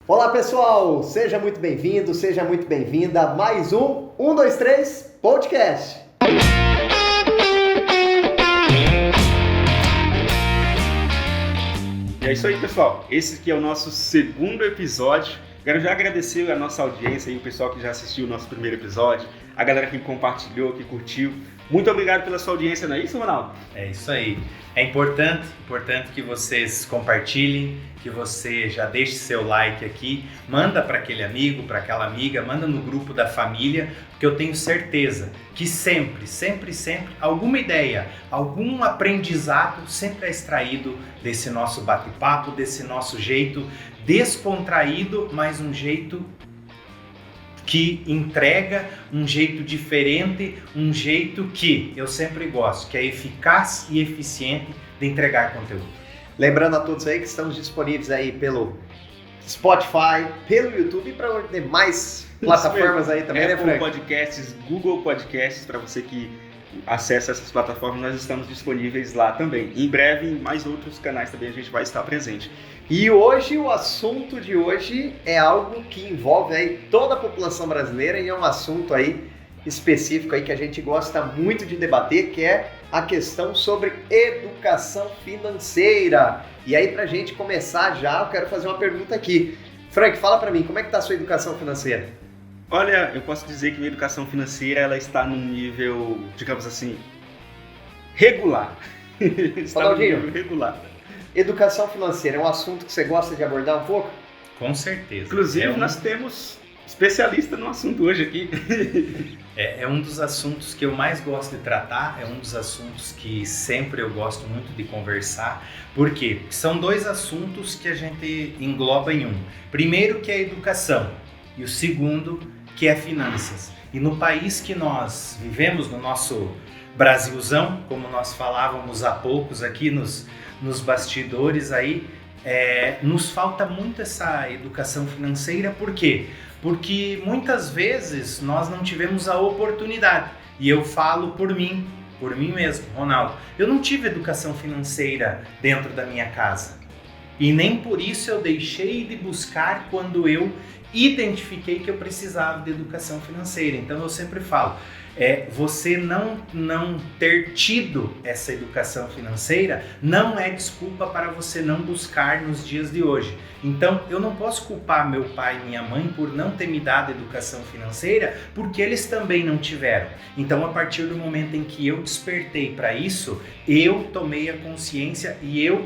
Olá pessoal, seja muito bem-vindo, seja muito bem-vinda a mais um 123 Podcast. E é isso aí, pessoal. Esse aqui é o nosso segundo episódio. Quero já agradecer a nossa audiência e o pessoal que já assistiu o nosso primeiro episódio, a galera que compartilhou, que curtiu. Muito obrigado pela sua audiência, não é isso, Ronaldo? É isso aí. É importante que vocês compartilhem, que você já deixe seu like aqui, manda para aquele amigo, para aquela amiga, manda no grupo da família, porque eu tenho certeza que sempre, alguma ideia, algum aprendizado sempre é extraído desse nosso bate-papo, desse nosso jeito descontraído, mas um jeito que entrega, um jeito diferente, um jeito que eu sempre gosto, que é eficaz e eficiente de entregar conteúdo. Lembrando a todos aí que estamos disponíveis aí pelo Spotify, pelo YouTube e para demais plataformas aí também, né, Frank? Podcasts, Google Podcasts, para você que acessa essas plataformas, nós estamos disponíveis lá também. Em breve, em mais outros canais também a gente vai estar presente. E hoje, o assunto de hoje é algo que envolve aí toda a população brasileira e é um assunto aí específico aí que a gente gosta muito de debater, que é a questão sobre educação financeira. E aí, pra gente começar já, eu quero fazer uma pergunta aqui. Frank, fala pra mim, como é que tá a sua educação financeira? Olha, eu posso dizer que minha educação financeira ela está num nível, digamos assim, regular. Está num nível regular. Educação financeira é um assunto que você gosta de abordar um pouco? Com certeza. Inclusive, nós temos especialista no assunto hoje aqui. É um dos assuntos que eu mais gosto de tratar, é um dos assuntos que sempre eu gosto muito de conversar. Por quê? Porque são dois assuntos que a gente engloba em um. Primeiro, que é a educação, e o segundo, que é finanças. E no país que nós vivemos, no nosso Brasilzão, como nós falávamos há poucos aqui nos bastidores aí, nos falta muito essa educação financeira. Por quê? Porque muitas vezes nós não tivemos a oportunidade. E eu falo por mim mesmo, Ronaldo. Eu não tive educação financeira dentro da minha casa. E nem por isso eu deixei de buscar quando eu identifiquei que eu precisava de educação financeira. Então eu sempre falo, você não ter tido essa educação financeira não é desculpa para você não buscar nos dias de hoje. Então eu não posso culpar meu pai e minha mãe por não ter me dado educação financeira, porque eles também não tiveram. Então a partir do momento em que eu despertei para isso, eu tomei a consciência e eu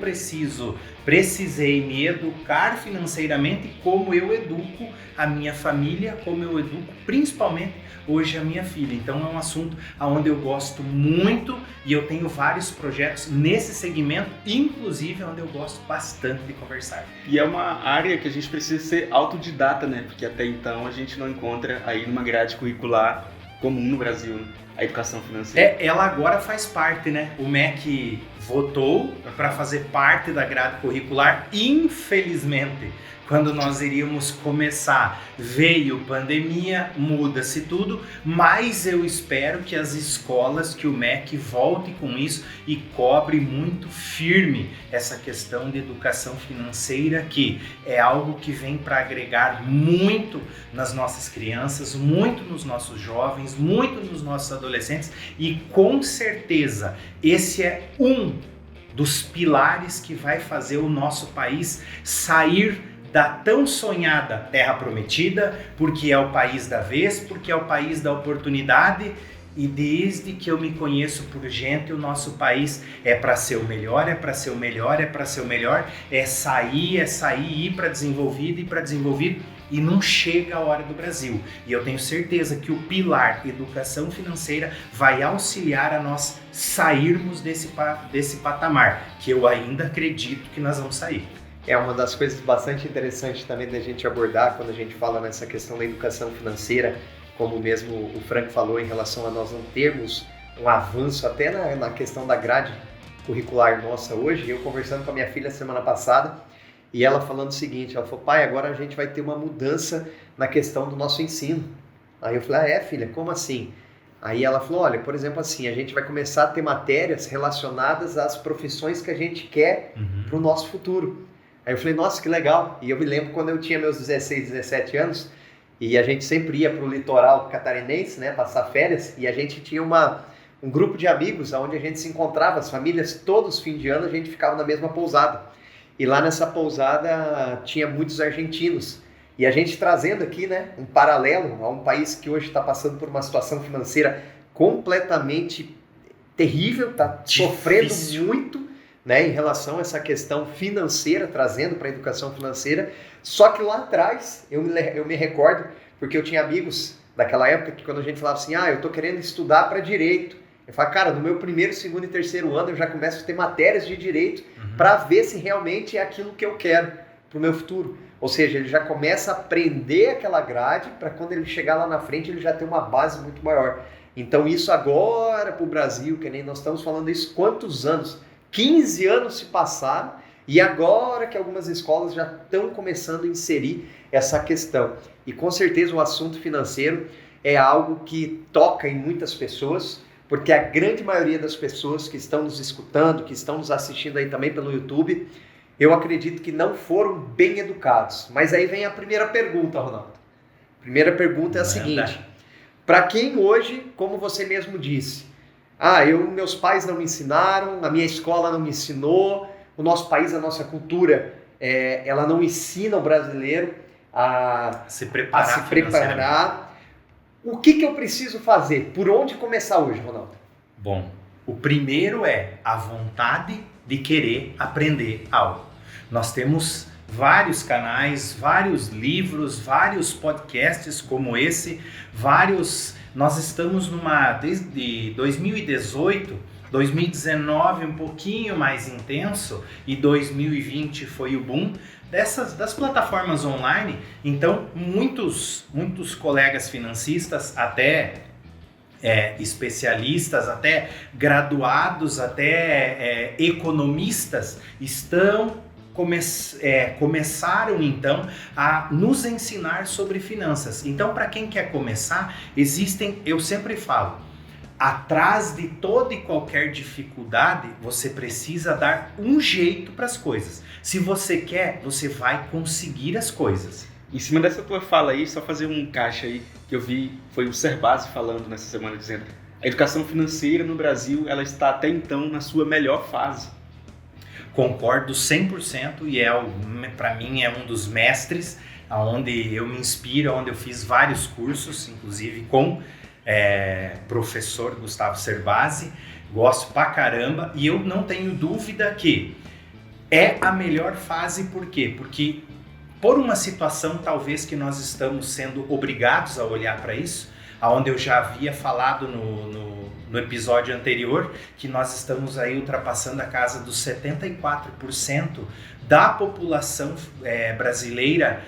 precisei me educar financeiramente, como eu educo a minha família, como eu educo principalmente hoje a minha filha. Então é um assunto onde eu gosto muito e eu tenho vários projetos nesse segmento, inclusive onde eu gosto bastante de conversar. E é uma área que a gente precisa ser autodidata, né? Porque até então a gente não encontra aí numa grade curricular comum no Brasil, a educação financeira. Ela agora faz parte, né? O MEC votou para fazer parte da grade curricular. Infelizmente, quando nós iríamos começar, veio pandemia, muda-se tudo, mas eu espero que as escolas, que o MEC volte com isso e cobre muito firme essa questão de educação financeira, que é algo que vem para agregar muito nas nossas crianças, muito nos nossos jovens, muito nos nossos adolescentes, e com certeza esse é um dos pilares que vai fazer o nosso país sair da tão sonhada Terra Prometida, porque é o país da vez, porque é o país da oportunidade. E desde que eu me conheço por gente, o nosso país é para ser o melhor, é para ser o melhor, é para ser o melhor, é sair, ir para desenvolvido, e não chega a hora do Brasil. E eu tenho certeza que o pilar educação financeira vai auxiliar a nós sairmos desse patamar, que eu ainda acredito que nós vamos sair. É uma das coisas bastante interessantes também da gente abordar quando a gente fala nessa questão da educação financeira, como mesmo o Frank falou, em relação a nós não termos um avanço até na questão da grade curricular nossa hoje. Eu conversando com a minha filha semana passada e ela falando o seguinte, ela falou, pai, agora a gente vai ter uma mudança na questão do nosso ensino. Aí eu falei, filha, como assim? Aí ela falou, olha, por exemplo assim, a gente vai começar a ter matérias relacionadas às profissões que a gente quer para o nosso futuro. Aí eu falei, nossa, que legal. E eu me lembro quando eu tinha meus 16, 17 anos, e a gente sempre ia para o litoral catarinense, né, passar férias, e a gente tinha um grupo de amigos onde a gente se encontrava, as famílias, todos os fins de ano a gente ficava na mesma pousada. E lá nessa pousada tinha muitos argentinos. E a gente trazendo aqui, né, um paralelo a um país que hoje está passando por uma situação financeira completamente terrível, está sofrendo muito, né, em relação a essa questão financeira, trazendo para a educação financeira. Só que lá atrás, eu me recordo, porque eu tinha amigos daquela época que quando a gente falava assim, eu estou querendo estudar para direito, eu falava, cara, no meu primeiro, segundo e terceiro ano eu já começo a ter matérias de direito para ver se realmente é aquilo que eu quero para o meu futuro. Ou seja, ele já começa a aprender aquela grade para quando ele chegar lá na frente ele já ter uma base muito maior. Então isso agora para o Brasil, que nem nós estamos falando isso, quantos anos? 15 anos se passaram e agora que algumas escolas já estão começando a inserir essa questão. E com certeza o assunto financeiro é algo que toca em muitas pessoas, porque a grande maioria das pessoas que estão nos escutando, que estão nos assistindo aí também pelo YouTube, eu acredito que não foram bem educados. Mas aí vem a primeira pergunta, Ronaldo. A primeira pergunta é a seguinte: para quem hoje, como você mesmo disse, meus pais não me ensinaram, a minha escola não me ensinou, o nosso país, a nossa cultura, ela não ensina o brasileiro a se preparar. O que eu preciso fazer? Por onde começar hoje, Ronaldo? Bom, o primeiro é a vontade de querer aprender algo. Nós temos vários canais, vários livros, vários podcasts como esse, nós estamos desde 2018, 2019 um pouquinho mais intenso e 2020 foi o boom das plataformas online. Então muitos colegas financistas, até especialistas, até graduados, até economistas começaram então a nos ensinar sobre finanças. Então, para quem quer começar, eu sempre falo, atrás de toda e qualquer dificuldade, você precisa dar um jeito para as coisas. Se você quer, você vai conseguir as coisas. Em cima dessa tua fala aí, só fazer um caixa aí, que eu vi, foi o Cerbasi falando nessa semana, dizendo a educação financeira no Brasil, ela está até então na sua melhor fase. Concordo 100% e para mim é um dos mestres, onde eu me inspiro, onde eu fiz vários cursos, inclusive com professor Gustavo Cerbasi, gosto pra caramba e eu não tenho dúvida que é a melhor fase. Por quê? Porque por uma situação talvez que nós estamos sendo obrigados a olhar para isso, onde eu já havia falado no episódio anterior, que nós estamos aí ultrapassando a casa dos 74% da população brasileira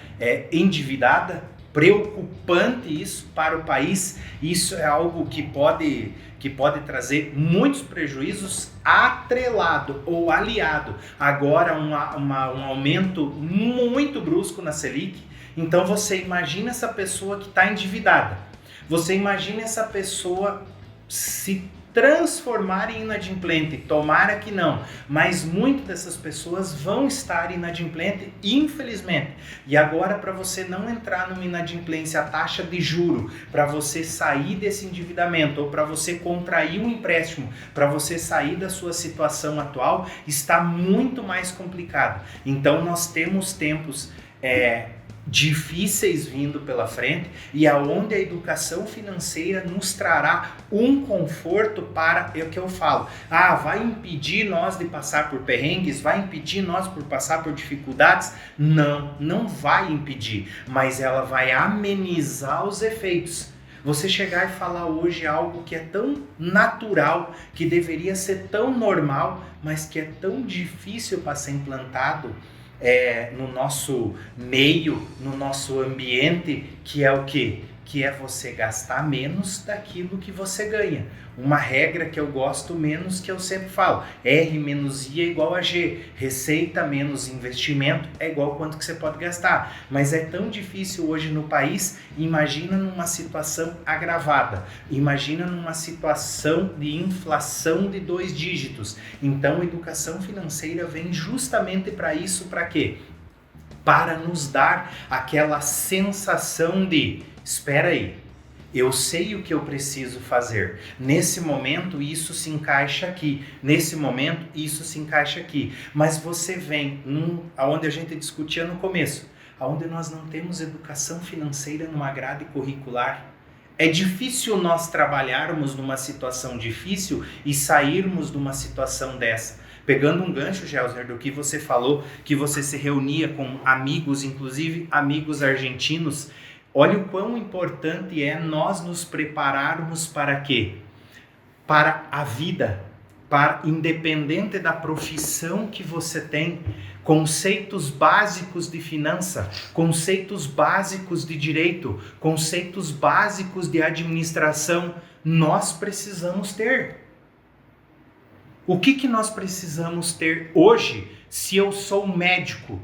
endividada. Preocupante isso para o país. Isso é algo que pode trazer muitos prejuízos, atrelado ou aliado agora um aumento muito brusco na Selic. Então você imagina essa pessoa que está endividada, você imagina essa pessoa se transformar em inadimplente. Tomara que não, mas muitas dessas pessoas vão estar inadimplente, infelizmente. E agora, para você não entrar numa inadimplência, a taxa de juro, para você sair desse endividamento ou para você contrair um empréstimo, para você sair da sua situação atual, está muito mais complicado. Então nós temos tempos difíceis vindo pela frente e aonde a educação financeira nos trará um conforto para, é o que eu falo, vai impedir nós de passar por perrengues, vai impedir nós por passar por dificuldades? Não vai impedir, mas ela vai amenizar os efeitos. Você chegar e falar hoje algo que é tão natural, que deveria ser tão normal, mas que é tão difícil para ser implantado no nosso meio, no nosso ambiente, que é o quê? Que é você gastar menos daquilo que você ganha. Uma regra que eu gosto menos, que eu sempre falo, R menos I é igual a G, receita menos investimento é igual quanto que você pode gastar. Mas é tão difícil hoje no país, imagina numa situação agravada, imagina numa situação de inflação de 2 dígitos. Então a educação financeira vem justamente para isso, para quê? para nos dar aquela sensação de, espera aí, eu sei o que eu preciso fazer. Nesse momento, isso se encaixa aqui. Nesse momento, isso se encaixa aqui. Mas você vem, aonde a gente discutia no começo, aonde nós não temos educação financeira numa grade curricular. É difícil nós trabalharmos numa situação difícil e sairmos de uma situação dessa. Pegando um gancho, Gelsner, do que você falou, que você se reunia com amigos, inclusive amigos argentinos, olha o quão importante é nós nos prepararmos para quê? Para a vida, independente da profissão que você tem, conceitos básicos de finança, conceitos básicos de direito, conceitos básicos de administração, nós precisamos ter. O que nós precisamos ter hoje, se eu sou médico,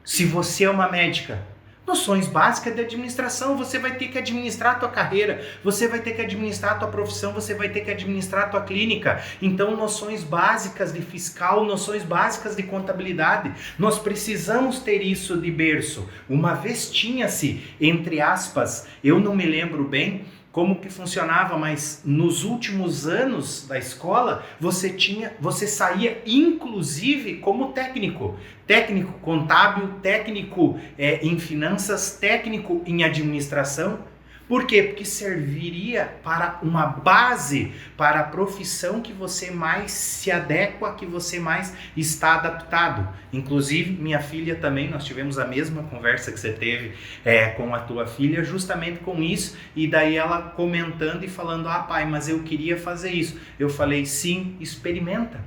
se você é uma médica? Noções básicas de administração, você vai ter que administrar a tua carreira, você vai ter que administrar a tua profissão, você vai ter que administrar a tua clínica. Então, noções básicas de fiscal, noções básicas de contabilidade, nós precisamos ter isso de berço. Uma vez tinha-se, entre aspas, eu não me lembro bem como que funcionava, mas nos últimos anos da escola, você saía inclusive como técnico contábil, técnico em finanças, técnico em administração. Por quê? Porque serviria para uma base para a profissão que você mais se adequa, que você mais está adaptado. Inclusive, minha filha também, nós tivemos a mesma conversa que você teve com a tua filha, justamente com isso, e daí ela comentando e falando, pai, mas eu queria fazer isso. Eu falei, sim, experimenta,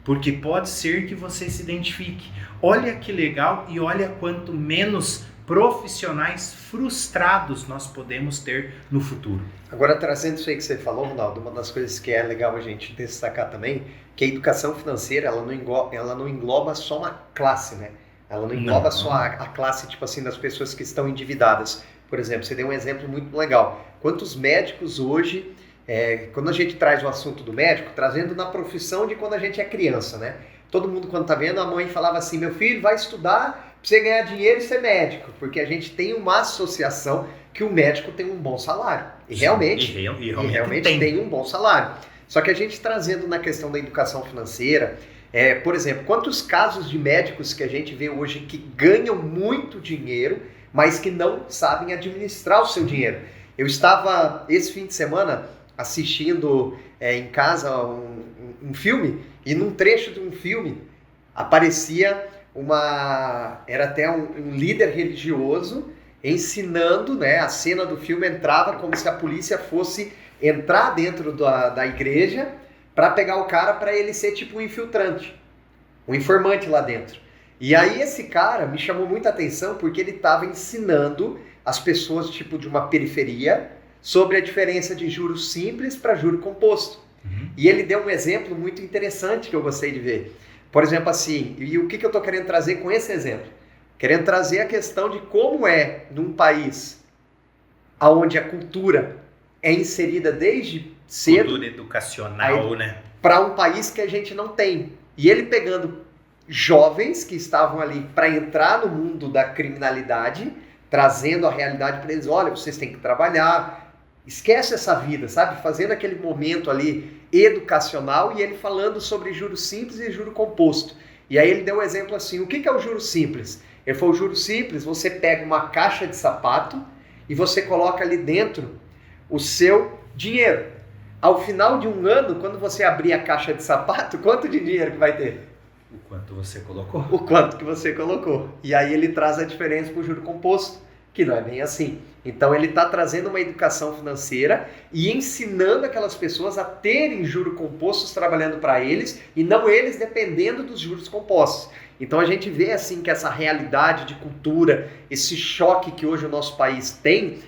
porque pode ser que você se identifique. Olha que legal e olha quanto menos profissionais frustrados nós podemos ter no futuro. Agora, trazendo isso aí que você falou, Ronaldo, uma das coisas que é legal a gente destacar também, que a educação financeira, ela não engloba só uma classe, né? Ela não engloba só a classe, tipo assim, das pessoas que estão endividadas. Por exemplo, você deu um exemplo muito legal. Quantos médicos hoje, quando a gente traz o assunto do médico, trazendo na profissão de quando a gente é criança, né? Todo mundo, quando tá vendo, a mãe falava assim, meu filho vai estudar para você ganhar dinheiro e ser médico, porque a gente tem uma associação que o médico tem um bom salário. E realmente, tem um bom salário. Só que a gente trazendo na questão da educação financeira, por exemplo, quantos casos de médicos que a gente vê hoje que ganham muito dinheiro, mas que não sabem administrar o seu dinheiro. Eu estava, esse fim de semana, assistindo em casa um filme, e num trecho de um filme aparecia era até um líder religioso ensinando, né? A cena do filme entrava como se a polícia fosse entrar dentro da igreja para pegar o cara, para ele ser tipo um infiltrante, um informante lá dentro. E aí esse cara me chamou muita atenção porque ele estava ensinando as pessoas tipo de uma periferia sobre a diferença de juros simples para juro composto. E ele deu um exemplo muito interessante que eu gostei de ver. Por exemplo, assim, e o que eu estou querendo trazer com esse exemplo? Querendo trazer a questão de como é num país onde a cultura é inserida desde cedo. Cultura educacional, né? Para um país que a gente não tem. E ele pegando jovens que estavam ali para entrar no mundo da criminalidade, trazendo a realidade para eles, olha, vocês têm que trabalhar, esquece essa vida, sabe? Fazendo aquele momento ali educacional e ele falando sobre juros simples e juro composto. E aí ele deu um exemplo assim, o que é o juro simples? Ele falou, o juro simples, você pega uma caixa de sapato e você coloca ali dentro o seu dinheiro. Ao final de um ano, quando você abrir a caixa de sapato, quanto de dinheiro que vai ter? O quanto você colocou. O quanto que você colocou. E aí ele traz a diferença para o juro composto, que não é bem assim. Então ele está trazendo uma educação financeira e ensinando aquelas pessoas a terem juros compostos trabalhando para eles e não eles dependendo dos juros compostos. Então a gente vê assim que essa realidade de cultura, esse choque que hoje o nosso país tem,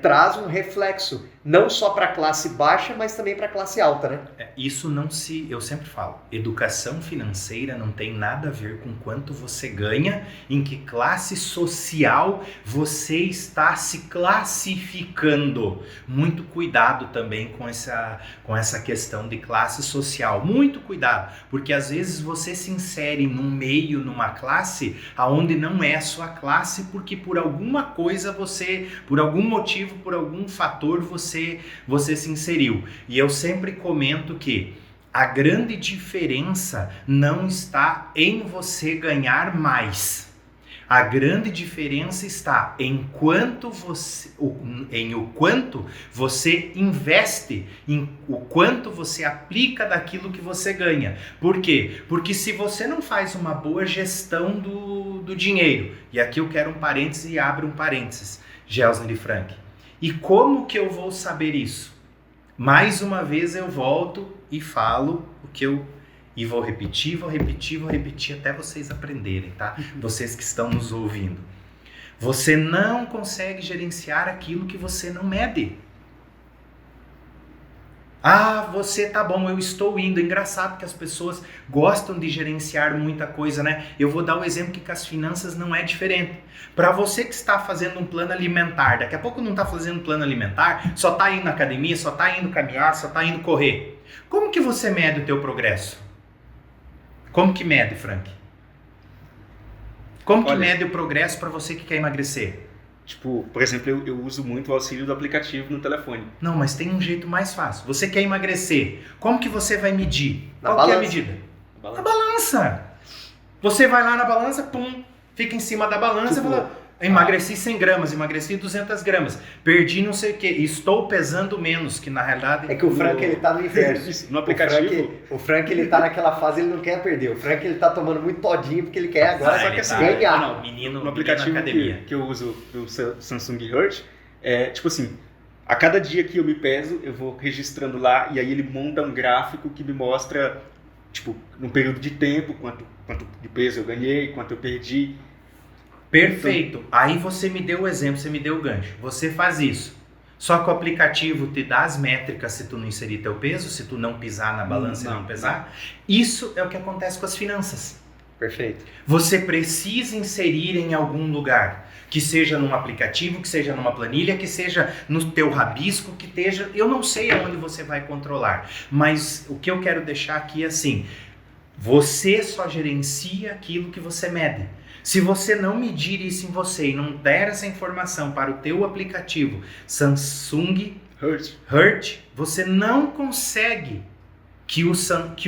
traz um reflexo, não só para a classe baixa, mas também para a classe alta, né? Isso não se... Eu sempre falo, educação financeira não tem nada a ver com quanto você ganha, em que classe social você está se classificando. Muito cuidado também com essa questão de classe social. Muito cuidado, porque às vezes você se insere num meio, numa classe, aonde não é a sua classe, porque por alguma coisa você, por algum motivo, por algum fator, você se inseriu. E eu sempre comento que a grande diferença não está em você ganhar mais. A grande diferença está em o quanto você investe, em o quanto você aplica daquilo que você ganha. Por quê? Porque se você não faz uma boa gestão do dinheiro, e aqui eu quero um parênteses e abro um parênteses, Gelson de Frank. E como que eu vou saber isso? Mais uma vez eu volto e falo o que eu... E vou repetir até vocês aprenderem, tá? Vocês que estão nos ouvindo. Você não consegue gerenciar aquilo que você não mede. Você tá bom, eu estou indo. Engraçado que as pessoas gostam de gerenciar muita coisa, né? Eu vou dar o exemplo que com as finanças não é diferente. Para você que está fazendo um plano alimentar, daqui a pouco não está fazendo um plano alimentar, só está indo na academia, só está indo caminhar, só está indo correr. Como que você mede o teu progresso? Como que mede, Frank? Como que mede o progresso para você que quer emagrecer? Tipo, por exemplo, eu uso muito o auxílio do aplicativo no telefone. Não, mas tem um jeito mais fácil. Você quer emagrecer, como que você vai medir? Qual que é a medida? Na balança. Você vai lá na balança, pum, fica em cima da balança e fala, emagreci 100 gramas, emagreci 200 gramas, perdi não sei o que, estou pesando menos, que na realidade... É que o Frank, ele tá no inverso. No aplicativo... O Frank, ele tá naquela fase, ele não quer perder. O Frank, ele tá tomando muito todinho, porque ele quer agora, só que assim, ganhar. Não, menino, no aplicativo que eu uso, o Samsung Heart, tipo assim, a cada dia que eu me peso, eu vou registrando lá, e aí ele monta um gráfico que me mostra, tipo, num período de tempo, quanto de peso eu ganhei, quanto eu perdi. Perfeito. Aí você me deu o exemplo, você me deu o gancho. Você faz isso. Só que o aplicativo te dá as métricas se tu não inserir teu peso, se tu não pisar na balança e não pesar. Isso é o que acontece com as finanças. Perfeito. Você precisa inserir em algum lugar. Que seja num aplicativo, que seja numa planilha, que seja no teu rabisco, que esteja... Eu não sei aonde você vai controlar. Mas o que eu quero deixar aqui é assim. Você só gerencia aquilo que você mede. Se você não medir isso em você e não der essa informação para o teu aplicativo Samsung Heart, você não consegue que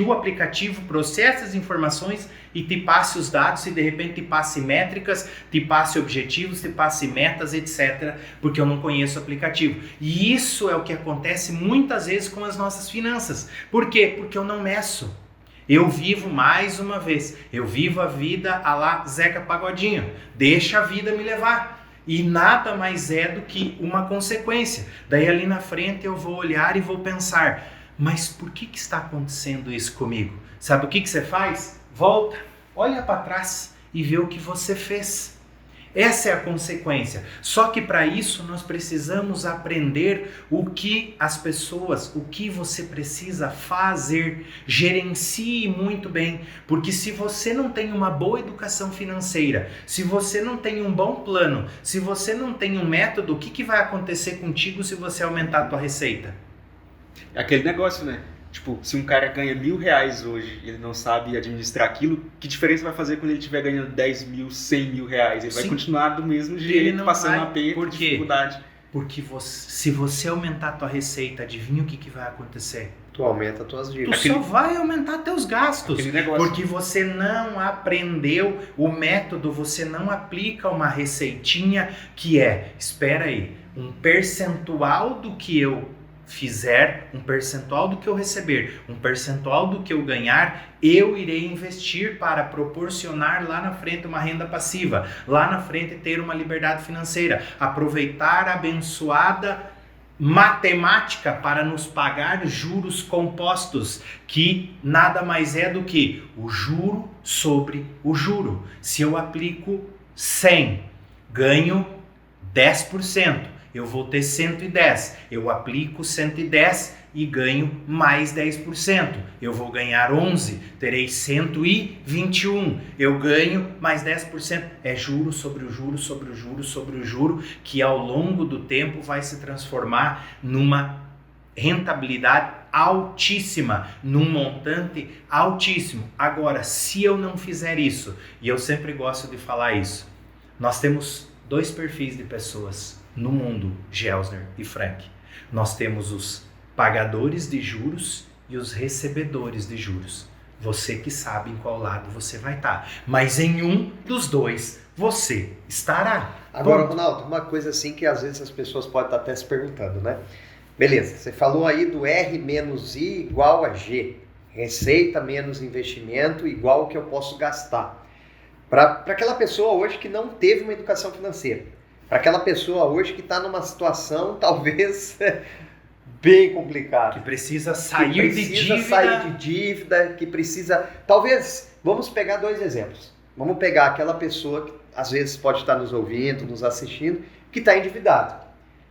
o aplicativo processe as informações e te passe os dados e de repente te passe métricas, te passe objetivos, te passe metas, etc. Porque eu não conheço o aplicativo. E isso é o que acontece muitas vezes com as nossas finanças. Por quê? Porque eu não meço. Eu vivo, mais uma vez, eu vivo a vida à la Zeca Pagodinho. Deixa a vida me levar. E nada mais é do que uma consequência. Daí ali na frente eu vou olhar e vou pensar, mas por que está acontecendo isso comigo? Sabe o que você faz? Volta, olha para trás e vê o que você fez. Essa é a consequência. Só que para isso nós precisamos aprender o que as pessoas, o que você precisa fazer. Gerencie muito bem, porque se você não tem uma boa educação financeira, se você não tem um bom plano, se você não tem um método, o que vai acontecer contigo se você aumentar a tua receita? É aquele negócio, né? Tipo, se um cara ganha R$1.000 hoje e ele não sabe administrar aquilo, que diferença vai fazer quando ele estiver ganhando 10 mil, 100 mil reais? Ele vai continuar do mesmo jeito, passando aperto, dificuldade. Porque se você aumentar a tua receita, adivinha o que vai acontecer? Tu aumenta as tuas dívidas. Tu só vai aumentar teus gastos. Porque você não aprendeu o método, você não aplica uma receitinha que é, espera aí, um percentual do que eu fizer, um percentual do que eu receber, um percentual do que eu ganhar, eu irei investir para proporcionar lá na frente uma renda passiva, lá na frente ter uma liberdade financeira, aproveitar a abençoada matemática para nos pagar juros compostos, que nada mais é do que o juro sobre o juro. Se eu aplico 100, ganho 10%. eu vou ter 110. Eu aplico 110 e ganho mais 10%. Eu vou ganhar 11, terei 121. Eu ganho mais 10%. É juro sobre o juro, sobre o juro, sobre o juro, que ao longo do tempo vai se transformar numa rentabilidade altíssima, num montante altíssimo. Agora, se eu não fizer isso, e eu sempre gosto de falar isso, nós temos 2 perfis de pessoas no mundo, Gelsner e Frank. Nós temos os pagadores de juros e os recebedores de juros. Você que sabe em qual lado você vai estar. Mas em um dos dois, você estará. Agora, Ronaldo, uma coisa assim que às vezes as pessoas podem estar até se perguntando, né? Beleza, você falou aí do R menos I igual a G. Receita menos investimento igual ao que eu posso gastar. Para aquela pessoa hoje que não teve uma educação financeira. Para aquela pessoa hoje que está numa situação talvez bem complicada. Que precisa sair de dívida, que precisa... Talvez, vamos pegar 2 exemplos. Vamos pegar aquela pessoa que às vezes pode estar nos ouvindo, nos assistindo, que está endividado.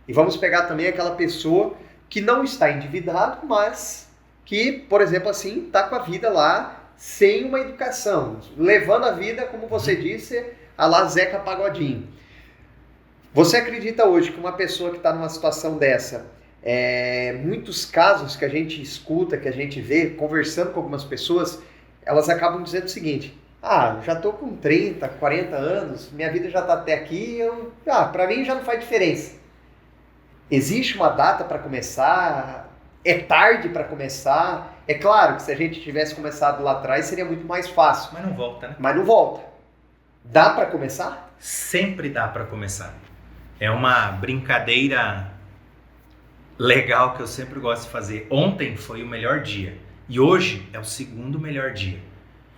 E vamos pegar também aquela pessoa que não está endividado, mas que, por exemplo, assim, está com a vida lá sem uma educação, levando a vida, como você disse, a lá Zeca Pagodinho. Você acredita hoje que uma pessoa que está numa situação dessa, muitos casos que a gente escuta, que a gente vê, conversando com algumas pessoas, elas acabam dizendo o seguinte: já estou com 30, 40 anos, minha vida já está até aqui, para mim já não faz diferença. Existe uma data para começar? É tarde para começar? É claro que se a gente tivesse começado lá atrás seria muito mais fácil. Mas não volta, né? Mas não volta. Dá para começar? Sempre dá para começar. É uma brincadeira legal que eu sempre gosto de fazer. Ontem foi o melhor dia e hoje é o segundo melhor dia.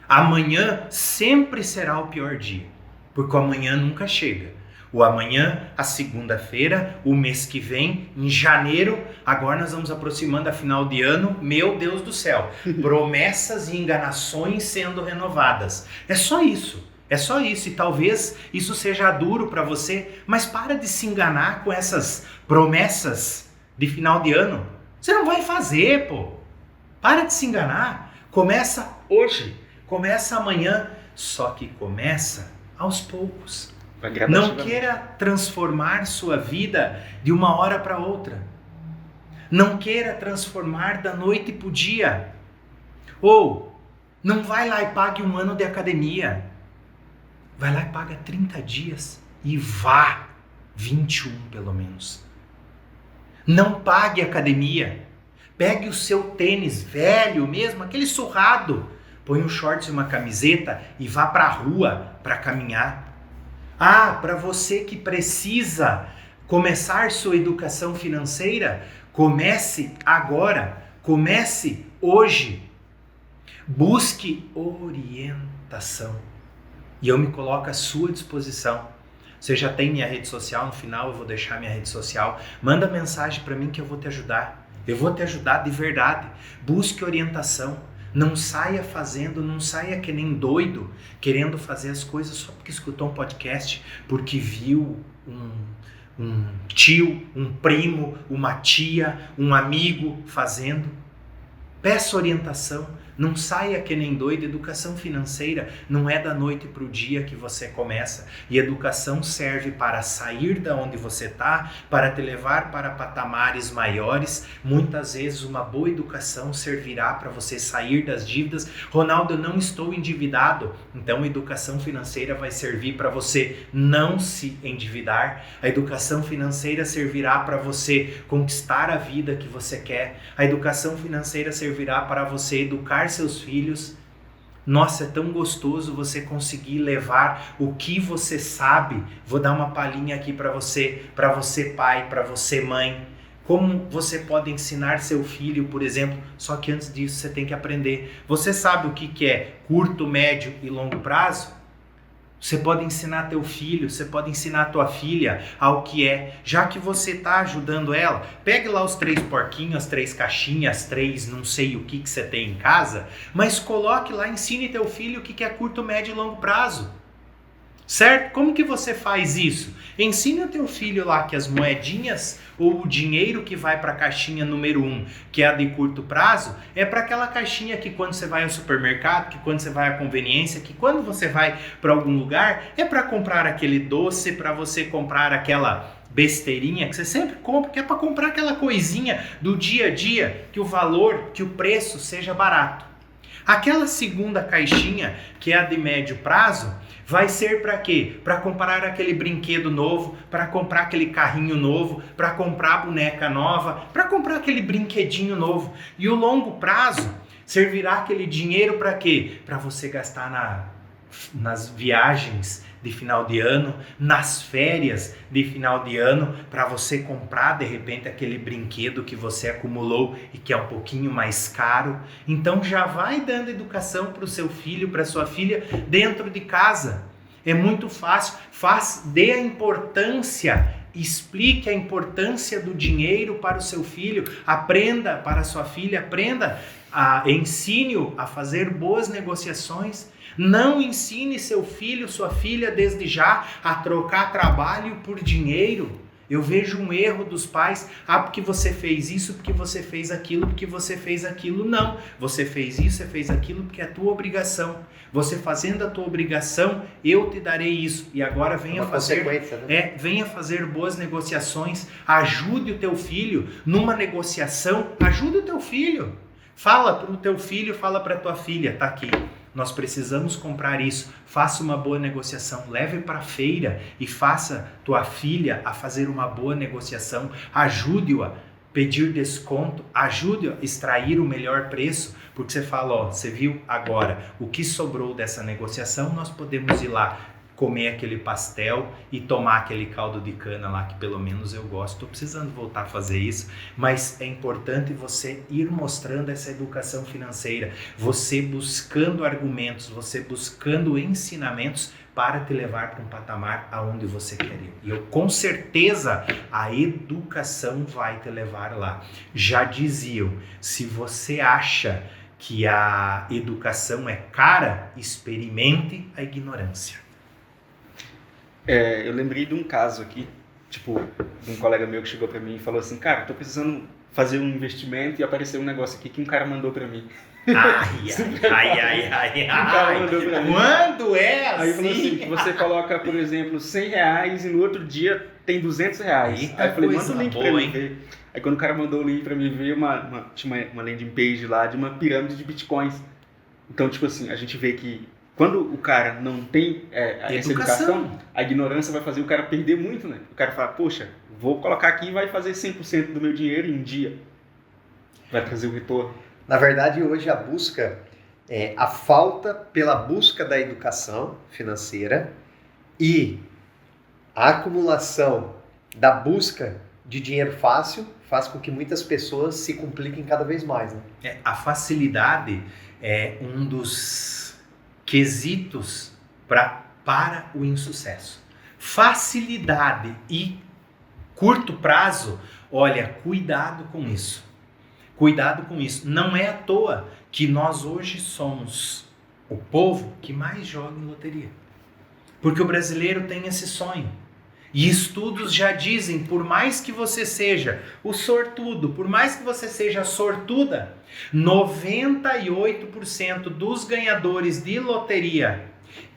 Amanhã sempre será o pior dia, porque o amanhã nunca chega. O amanhã, a segunda-feira, o mês que vem, em janeiro, agora nós vamos aproximando a final de ano, meu Deus do céu, promessas e enganações sendo renovadas. É só isso, e talvez isso seja duro para você, mas para de se enganar com essas promessas de final de ano. Você não vai fazer, pô. Para de se enganar. Começa hoje, começa amanhã, só que começa aos poucos. Não queira transformar sua vida de uma hora para outra. Não queira transformar da noite para o dia. Ou não vai lá e pague 1 ano de academia. Vai lá e paga 30 dias e vá 21 pelo menos. Não pague academia. Pegue o seu tênis velho mesmo, aquele surrado. Põe um shorts e uma camiseta e vá para a rua para caminhar. Para você que precisa começar sua educação financeira, comece agora, comece hoje. Busque orientação. E eu me coloco à sua disposição. Você já tem minha rede social, no final eu vou deixar minha rede social. Manda mensagem para mim que eu vou te ajudar. Eu vou te ajudar de verdade. Busque orientação. Não saia fazendo, não saia que nem doido, querendo fazer as coisas só porque escutou um podcast, porque viu um tio, um primo, uma tia, um amigo fazendo. Peça orientação. Não saia que nem doido. Educação financeira não é da noite para o dia que você começa. E educação serve para sair da onde você está, para te levar para patamares maiores. Muitas vezes uma boa educação servirá para você sair das dívidas. Ronaldo, eu não estou endividado. Então a educação financeira vai servir para você não se endividar. A educação financeira servirá para você conquistar a vida que você quer. A educação financeira servirá para você educar seus filhos. Nossa, é tão gostoso você conseguir levar o que você sabe. Vou dar uma palhinha aqui para você pai, para você mãe. Como você pode ensinar seu filho, por exemplo, só que antes disso você tem que aprender. Você sabe o que é curto, médio e longo prazo? Você pode ensinar teu filho, você pode ensinar tua filha ao que é. Já que você está ajudando ela, pegue lá os 3 porquinhos, as 3 caixinhas, 3 não sei o que você tem em casa, mas coloque lá, ensine teu filho o que é curto, médio e longo prazo. Certo? Como que você faz isso? Ensine o teu filho lá que as moedinhas ou o dinheiro que vai para a caixinha número 1, que é a de curto prazo, é para aquela caixinha que quando você vai ao supermercado, que quando você vai à conveniência, que quando você vai para algum lugar, é para comprar aquele doce, para você comprar aquela besteirinha que você sempre compra, que é para comprar aquela coisinha do dia a dia, que o valor, que o preço seja barato. Aquela segunda caixinha, que é a de médio prazo, vai ser para quê? Para comprar aquele brinquedo novo, para comprar aquele carrinho novo, para comprar a boneca nova, para comprar aquele brinquedinho novo. E o longo prazo servirá aquele dinheiro para quê? Para você gastar nas viagens de final de ano, nas férias de final de ano, para você comprar de repente aquele brinquedo que você acumulou e que é um pouquinho mais caro. Então já vai dando educação para o seu filho, para sua filha dentro de casa. É muito fácil, dê a importância, explique a importância do dinheiro para o seu filho, aprenda para a sua filha, ensine-o a fazer boas negociações. Não ensine seu filho, sua filha desde já a trocar trabalho por dinheiro. Eu vejo um erro dos pais, porque você fez isso, porque você fez aquilo, porque você fez aquilo. Não, você fez isso, você fez aquilo porque é a tua obrigação. Você fazendo a tua obrigação, eu te darei isso. E agora venha fazer boas negociações, ajude o teu filho numa negociação, ajude o teu filho. Fala para o teu filho, fala para a tua filha, tá aqui. Nós precisamos comprar isso, faça uma boa negociação, leve para a feira e faça tua filha a fazer uma boa negociação, ajude-o a pedir desconto, ajude-o a extrair o melhor preço, porque você fala, você viu agora, o que sobrou dessa negociação, nós podemos ir lá comer aquele pastel e tomar aquele caldo de cana lá, que pelo menos eu gosto. Estou precisando voltar a fazer isso, mas é importante você ir mostrando essa educação financeira, você buscando argumentos, você buscando ensinamentos para te levar para um patamar aonde você quer ir. E eu, com certeza, a educação vai te levar lá. Já diziam, se você acha que a educação é cara, experimente a ignorância. Eu lembrei de um caso aqui, de um colega meu que chegou pra mim e falou assim, cara, tô precisando fazer um investimento e apareceu um negócio aqui que um cara mandou pra mim. Ai. Quando é assim? Aí falou assim, que você coloca, por exemplo, R$100 e no outro dia tem R$200. Aí eu falei, manda o link pra mim ver. Aí quando o cara mandou o link pra mim ver, tinha uma landing page lá de uma pirâmide de bitcoins. Então, a gente vê que quando o cara não tem essa educação, a ignorância vai fazer o cara perder muito, né? O cara fala, poxa, vou colocar aqui e vai fazer 100% do meu dinheiro em um dia. Vai trazer o retorno. Na verdade, hoje a busca, a falta pela busca da educação financeira e a acumulação da busca de dinheiro fácil faz com que muitas pessoas se compliquem cada vez mais, né? A facilidade é um dos quesitos para o insucesso. Facilidade e curto prazo, olha, cuidado com isso. Cuidado com isso. Não é à toa que nós hoje somos o povo que mais joga em loteria. Porque o brasileiro tem esse sonho. E estudos já dizem, por mais que você seja o sortudo, por mais que você seja a sortuda, 98% dos ganhadores de loteria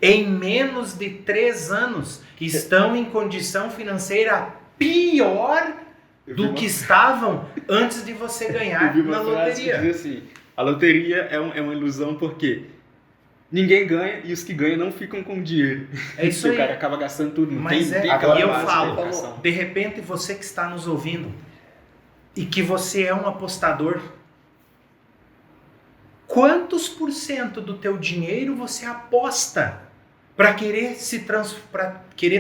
em menos de 3 anos estão em condição financeira pior do que estavam antes de você ganhar na loteria. Que diz assim, a loteria é uma ilusão porque ninguém ganha e os que ganham não ficam com dinheiro. É isso aí. O cara acaba gastando tudo. Mas eu falo, de repente você que está nos ouvindo e que você é um apostador, quantos % do teu dinheiro você aposta para querer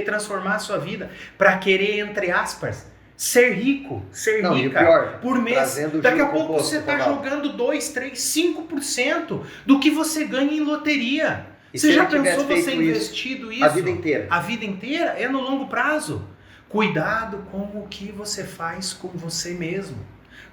transformar a sua vida, para querer, entre aspas, ser rico, ser rica pior, por mês? Daqui a pouco você está jogando 2, 3, 5% do que você ganha em loteria. E você já pensou você investido isso? A vida inteira. A vida inteira é no longo prazo. Cuidado com o que você faz com você mesmo.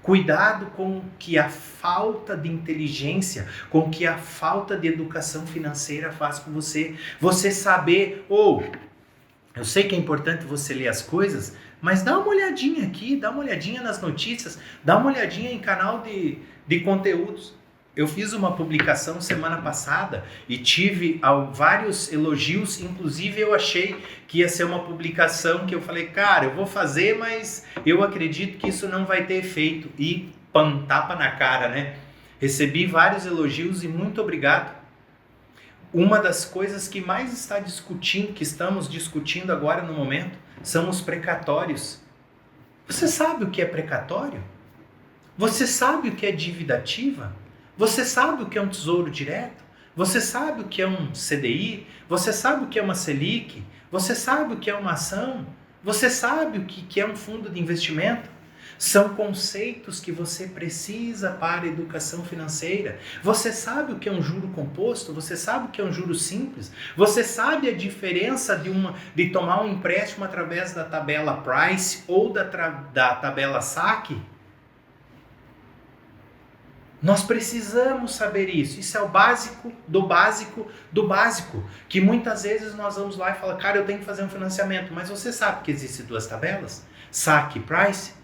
Cuidado com que a falta de inteligência, com que a falta de educação financeira faz com você. Você saber, eu sei que é importante você ler as coisas, mas dá uma olhadinha aqui, dá uma olhadinha nas notícias, dá uma olhadinha em canal de conteúdos. Eu fiz uma publicação semana passada e tive vários elogios, inclusive eu achei que ia ser uma publicação que eu falei, cara, eu vou fazer, mas eu acredito que isso não vai ter efeito. E pam, tapa na cara, né? Recebi vários elogios e muito obrigado. Uma das coisas que mais estamos discutindo agora no momento, são os precatórios. Você sabe o que é precatório? Você sabe o que é dívida ativa? Você sabe o que é um tesouro direto? Você sabe o que é um CDI? Você sabe o que é uma Selic? Você sabe o que é uma ação? Você sabe o que é um fundo de investimento? São conceitos que você precisa para a educação financeira. Você sabe o que é um juro composto? Você sabe o que é um juro simples? Você sabe a diferença de tomar um empréstimo através da tabela Price ou da tabela saque? Nós precisamos saber isso. Isso é o básico do básico do básico. Que muitas vezes nós vamos lá e falamos, cara, eu tenho que fazer um financiamento. Mas você sabe que existem duas tabelas? Saque e Price?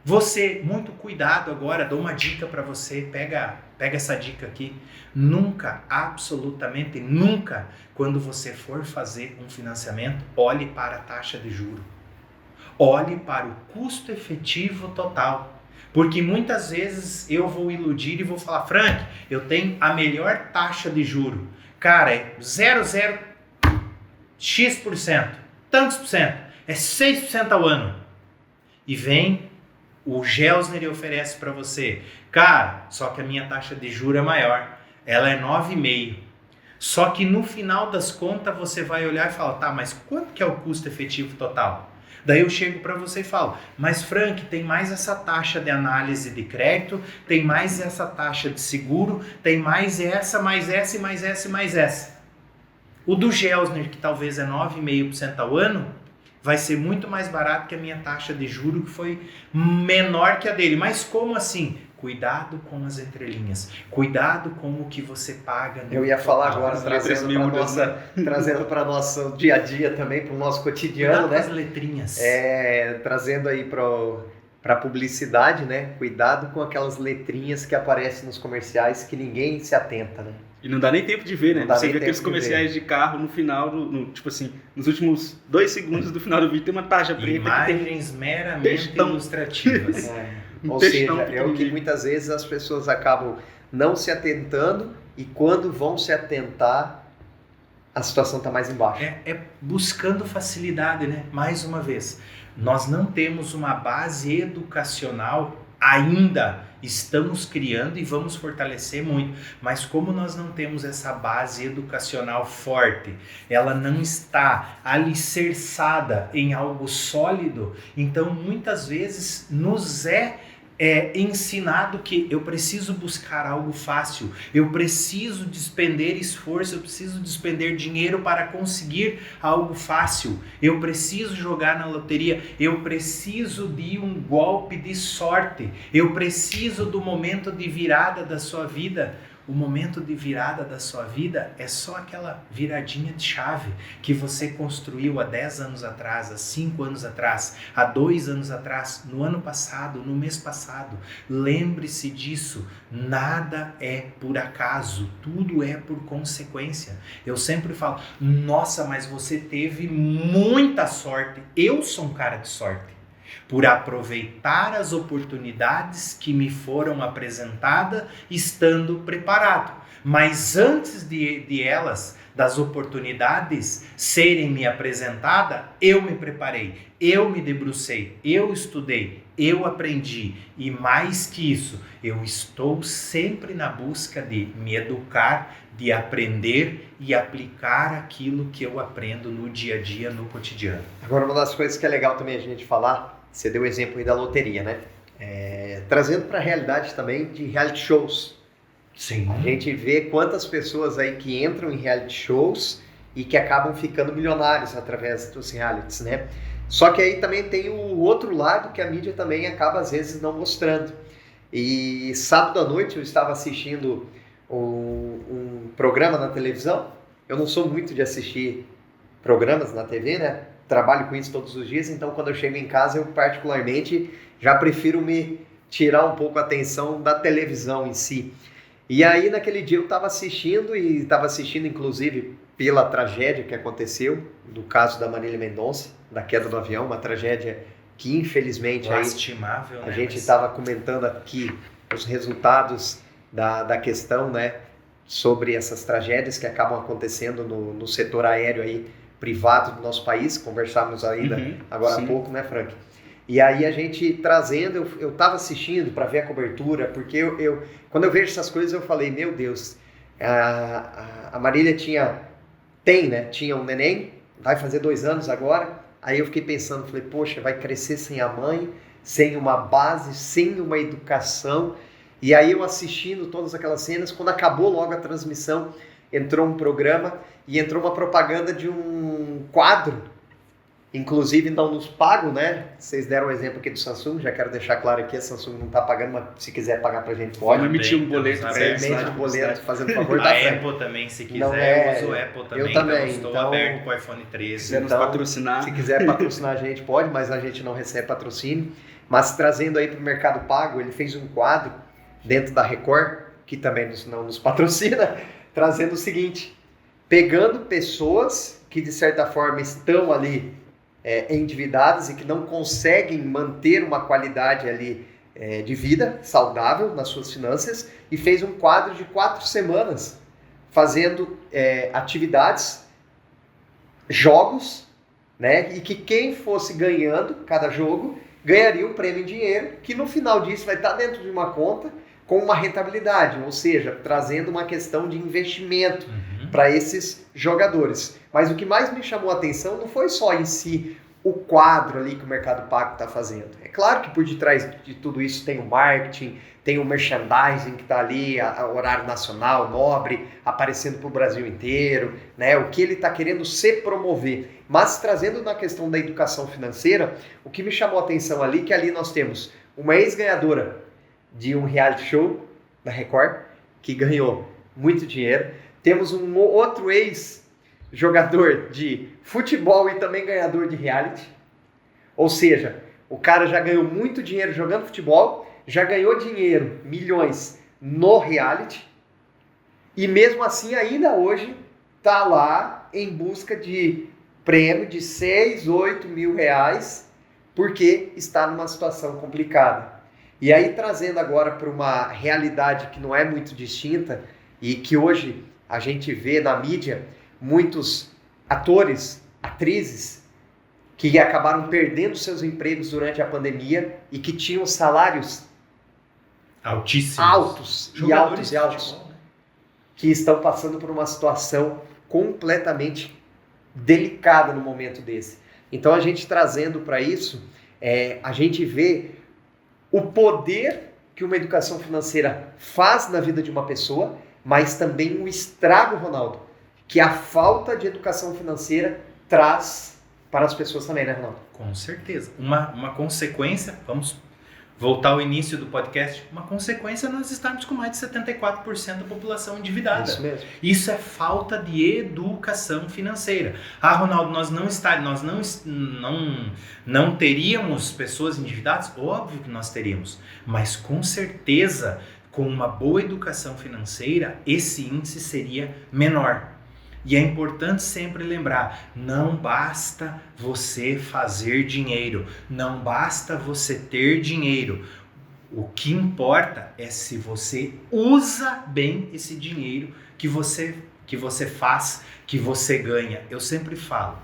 Você, muito cuidado agora, dou uma dica para você, pega essa dica aqui. Nunca, absolutamente nunca, quando você for fazer um financiamento, olhe para a taxa de juro. Olhe para o custo efetivo total. Porque muitas vezes eu vou iludir e vou falar, Frank, eu tenho a melhor taxa de juro. Cara, é 0,0x%, tantos por cento, é 6% ao ano. E vem o Gelsner e oferece para você, cara, só que a minha taxa de juro é maior, ela é 9,5%. Só que no final das contas você vai olhar e falar, tá, mas quanto que é o custo efetivo total? Daí eu chego para você e falo, mas Frank, tem mais essa taxa de análise de crédito, tem mais essa taxa de seguro, tem mais essa, mais essa e mais essa e mais essa. O do Gelsner, que talvez é 9,5% ao ano, vai ser muito mais barato que a minha taxa de juro, que foi menor que a dele. Mas como assim? Cuidado com as entrelinhas. Cuidado com o que você paga. Eu ia falar agora, trazendo para nosso dia a dia também, para o nosso cotidiano, cuidado, né? Com as letrinhas. Trazendo aí para a publicidade, né? Cuidado com aquelas letrinhas que aparecem nos comerciais que ninguém se atenta, né? E não dá nem tempo de ver, né? Você vê aqueles comerciais de carro no final, tipo assim, nos últimos 2 segundos do final do vídeo tem uma taxa preta. Imagens meramente ilustrativas. Ou seja, é o que muitas vezes as pessoas acabam não se atentando e quando vão se atentar, a situação está mais embaixo. É buscando facilidade, né? Mais uma vez, nós não temos uma base educacional ainda. Estamos criando e vamos fortalecer muito, mas como nós não temos essa base educacional forte, ela não está alicerçada em algo sólido, então muitas vezes nos é ensinado que eu preciso buscar algo fácil, eu preciso despender esforço, eu preciso despender dinheiro para conseguir algo fácil, eu preciso jogar na loteria, eu preciso de um golpe de sorte, eu preciso do momento de virada da sua vida. O momento de virada da sua vida é só aquela viradinha de chave que você construiu há 10 anos atrás, há 5 anos atrás, há 2 anos atrás, no ano passado, no mês passado. Lembre-se disso, nada é por acaso, tudo é por consequência. Eu sempre falo, nossa, mas você teve muita sorte. Eu sou um cara de sorte. Por aproveitar as oportunidades que me foram apresentadas estando preparado. Mas antes de elas, das oportunidades serem me apresentadas, eu me preparei, eu me debrucei, eu estudei, eu aprendi. E mais que isso, eu estou sempre na busca de me educar, de aprender e aplicar aquilo que eu aprendo no dia a dia, no cotidiano. Agora, uma das coisas que é legal também a gente falar, você deu o exemplo aí da loteria, né? Trazendo para a realidade também de reality shows. Sim. A gente vê quantas pessoas aí que entram em reality shows e que acabam ficando milionários através dos realities, né? Só que aí também tem o outro lado que a mídia também acaba às vezes não mostrando. E sábado à noite eu estava assistindo um programa na televisão. Eu não sou muito de assistir programas na TV, né? Trabalho com isso todos os dias, então quando eu chego em casa eu particularmente já prefiro me tirar um pouco a atenção da televisão em si. E aí naquele dia eu estava assistindo inclusive pela tragédia que aconteceu, do caso da Marília Mendonça, da queda do avião, uma tragédia que infelizmente lastimável, a gente estava comentando aqui os resultados da questão, né, sobre essas tragédias que acabam acontecendo no setor aéreo aí, privado do nosso país, conversávamos ainda agora há pouco, né, Frank? E aí a gente trazendo, eu estava assistindo para ver a cobertura, porque quando eu vejo essas coisas eu falei, meu Deus, a Marília tinha um neném, vai fazer 2 anos agora, aí eu fiquei pensando, falei, poxa, vai crescer sem a mãe, sem uma base, sem uma educação. E aí eu assistindo todas aquelas cenas, quando acabou logo a transmissão, entrou um programa e entrou uma propaganda de um quadro, inclusive não nos pagam, né? Vocês deram o exemplo aqui do Samsung, já quero deixar claro aqui, a Samsung não está pagando, mas se quiser pagar pra gente pode. Vamos emitir um boleto. Emite um boleto, fazendo favor. A Apple também, se quiser, eu uso o Apple também, eu também. Estou então, aberto com o iPhone 13. Se quiser nos patrocinar. Se quiser patrocinar a gente pode, mas a gente não recebe patrocínio. Mas trazendo aí para o Mercado Pago, ele fez um quadro dentro da Record, que também não nos patrocina, trazendo o seguinte, pegando pessoas que de certa forma estão ali endividadas e que não conseguem manter uma qualidade ali de vida saudável nas suas finanças, e fez um quadro de 4 semanas fazendo atividades, jogos, né? E que quem fosse ganhando cada jogo ganharia um prêmio em dinheiro, que no final disso vai estar dentro de uma conta com uma rentabilidade, ou seja, trazendo uma questão de investimento para esses jogadores. Mas o que mais me chamou a atenção não foi só em si o quadro ali que o Mercado Pago está fazendo. É claro que por detrás de tudo isso tem o marketing, tem o merchandising que está ali, a horário nacional, nobre, aparecendo para o Brasil inteiro, né? O que ele está querendo se promover. Mas trazendo na questão da educação financeira, o que me chamou a atenção ali, que ali nós temos uma ex-ganhadora de um reality show da Record, que ganhou muito dinheiro. Temos um outro ex-jogador de futebol e também ganhador de reality. Ou seja, o cara já ganhou muito dinheiro jogando futebol, já ganhou dinheiro, milhões, no reality, e mesmo assim ainda hoje está lá em busca de prêmio de 6, 8 mil reais, porque está numa situação complicada. E aí trazendo agora para uma realidade que não é muito distinta, e que hoje a gente vê na mídia muitos atores, atrizes, que acabaram perdendo seus empregos durante a pandemia e que tinham salários altíssimos, altos, futebol, né? Que estão passando por uma situação completamente delicada no momento desse. Então a gente trazendo para isso, a gente vê o poder que uma educação financeira faz na vida de uma pessoa, mas também o estrago, Ronaldo, que a falta de educação financeira traz para as pessoas também, né, Ronaldo? Com certeza. Uma consequência, vamos voltar ao início do podcast, uma consequência é nós estarmos com mais de 74% da população endividada. Isso mesmo. Isso é falta de educação financeira. Ah, Ronaldo, nós não teríamos pessoas endividadas? Óbvio que nós teríamos, mas com certeza, com uma boa educação financeira, esse índice seria menor. E é importante sempre lembrar, não basta você fazer dinheiro, não basta você ter dinheiro. O que importa é se você usa bem esse dinheiro que você faz, que você ganha. Eu sempre falo,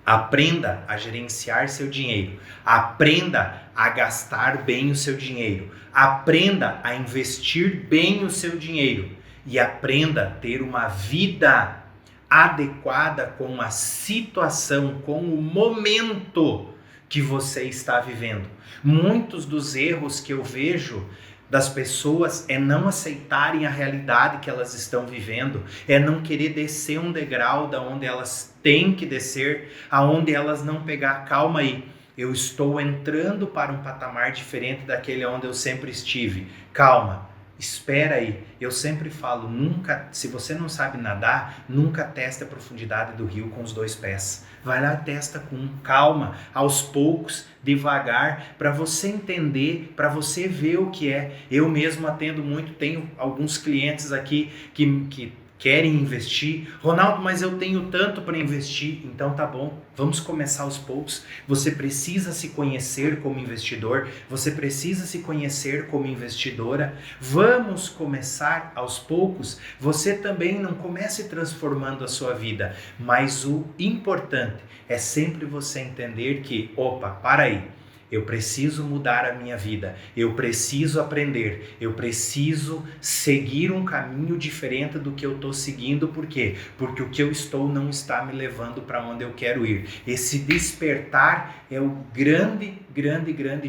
aprenda a gerenciar seu dinheiro, aprenda a gastar bem o seu dinheiro, aprenda a investir bem o seu dinheiro. E aprenda a ter uma vida adequada com a situação, com o momento que você está vivendo. Muitos dos erros que eu vejo das pessoas é não aceitarem a realidade que elas estão vivendo, é não querer descer um degrau da onde elas têm que descer, aonde elas não pegar, calma aí, eu estou entrando para um patamar diferente daquele onde eu sempre estive, calma, espera aí. Eu sempre falo, nunca, se você não sabe nadar, nunca teste a profundidade do rio com os 2 pés. Vai lá e testa com um, calma, aos poucos, devagar, para você entender, para você ver o que é. Eu mesmo atendo muito, tenho alguns clientes aqui que querem investir. Ronaldo, mas eu tenho tanto para investir. Então tá bom, vamos começar aos poucos. Você precisa se conhecer como investidor, você precisa se conhecer como investidora. Vamos começar aos poucos. Você também não comece transformando a sua vida, mas o importante é sempre você entender que, opa, para aí. Eu preciso mudar a minha vida, eu preciso aprender, eu preciso seguir um caminho diferente do que eu estou seguindo. Por quê? Porque o que eu estou não está me levando para onde eu quero ir. Esse despertar é o grande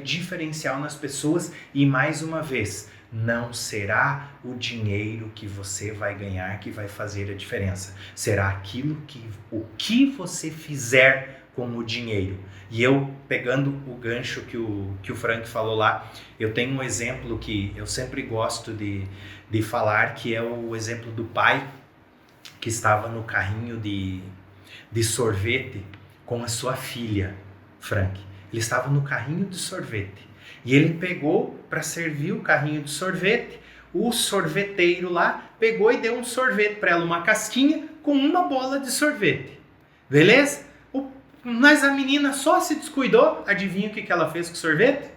diferencial nas pessoas e, mais uma vez, não será o dinheiro que você vai ganhar que vai fazer a diferença. Será o que você fizer com o dinheiro. E eu, pegando o gancho que o Frank falou lá, eu tenho um exemplo que eu sempre gosto de falar, que é o exemplo do pai que estava no carrinho de sorvete com a sua filha, Frank. Ele estava no carrinho de sorvete e ele pegou para servir o carrinho de sorvete. O sorveteiro lá pegou e deu um sorvete para ela, uma casquinha com uma bola de sorvete. Beleza? Mas a menina só se descuidou. Adivinha o que ela fez com o sorvete?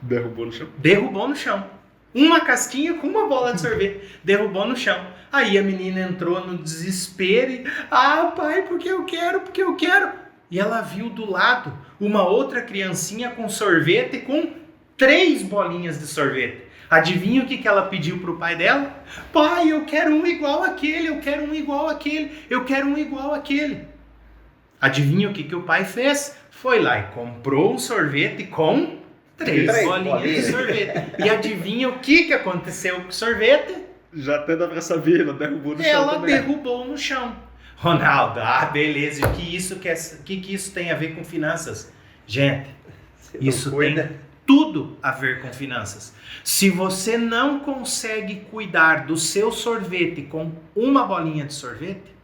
Derrubou no chão. Derrubou no chão. Uma casquinha com uma bola de sorvete. Derrubou no chão. Aí a menina entrou no desespero e... pai, porque eu quero. E ela viu do lado uma outra criancinha com sorvete com 3 bolinhas de sorvete. Adivinha o que ela pediu pro pai dela? Pai, eu quero um igual àquele, eu quero um igual àquele, eu quero um igual àquele. Adivinha o que o pai fez? Foi lá e comprou um sorvete com 3 bolinhas de sorvete. E adivinha o que aconteceu com o sorvete? Já até dá pra saber, ela derrubou no chão. Ela derrubou no chão. Ronaldo, beleza. E o que isso tem a ver com finanças? Gente, isso tem tudo a ver com finanças. Se você não consegue cuidar do seu sorvete com uma bolinha de sorvete,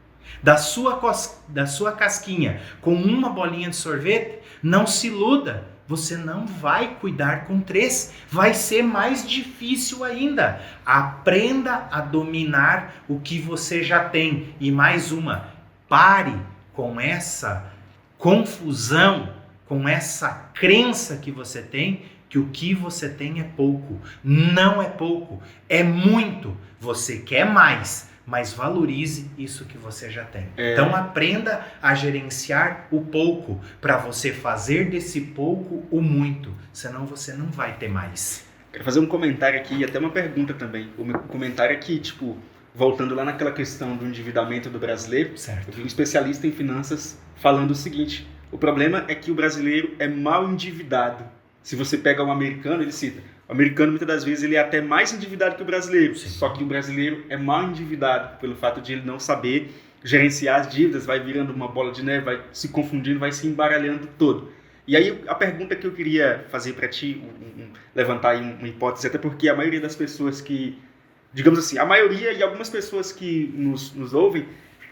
da sua casquinha com uma bolinha de sorvete, não se iluda, você não vai cuidar com 3, vai ser mais difícil ainda. Aprenda a dominar o que você já tem. E mais uma, pare com essa confusão, com essa crença que você tem, que o que você tem é pouco. Não é pouco, é muito. Você quer mais, mas valorize isso que você já tem. Então aprenda a gerenciar o pouco para você fazer desse pouco o muito, senão você não vai ter mais. Quero fazer um comentário aqui e até uma pergunta também. O meu comentário aqui, voltando lá naquela questão do endividamento do brasileiro, certo. Eu vi um especialista em finanças falando o seguinte: o problema é que o brasileiro é mal endividado. Se você pega um americano, ele cita, o americano muitas das vezes ele é até mais endividado que o brasileiro. Sim. Só que o brasileiro é mal endividado pelo fato de ele não saber gerenciar as dívidas, vai virando uma bola de neve, vai se confundindo, vai se embaralhando todo. E aí a pergunta que eu queria fazer para ti, levantar aí uma hipótese, até porque a maioria das pessoas que, digamos assim, a maioria e algumas pessoas que nos ouvem